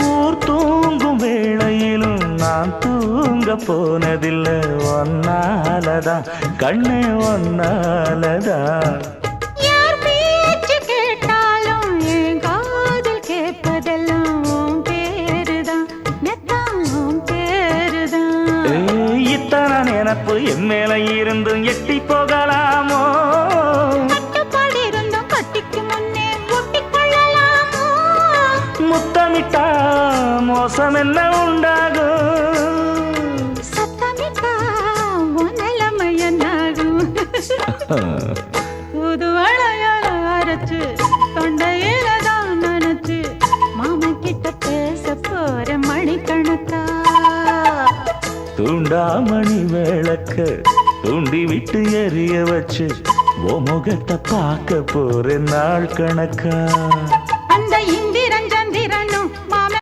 ஊர் தூங்கும் வேளையிலும் நான் தூங்க போனதில்லை ஒன்னாலதான் கண்ணே ஒன்னாலதான் நினப்பு என் மேல இருந்தும் எட்டி போகலாமோ கட்டிக்கு முன்னே ஒட்டிக்கொள்ளலாமோ முத்தமிட்டா மோசம் என்ன உண்டாகும் சத்தமிட்டா நிலைமை என்னாகும் புது வளையல அரைச்சு தொண்டையில தான் நினைச்சு மாமா கிட்ட பேச போற மணிக்கணக்கா தூண்டாமணி விளக்க தூண்டி விட்டு எரிய வச்சு ஓ முகத்தை பார்க்க போற நாள் கணக்கா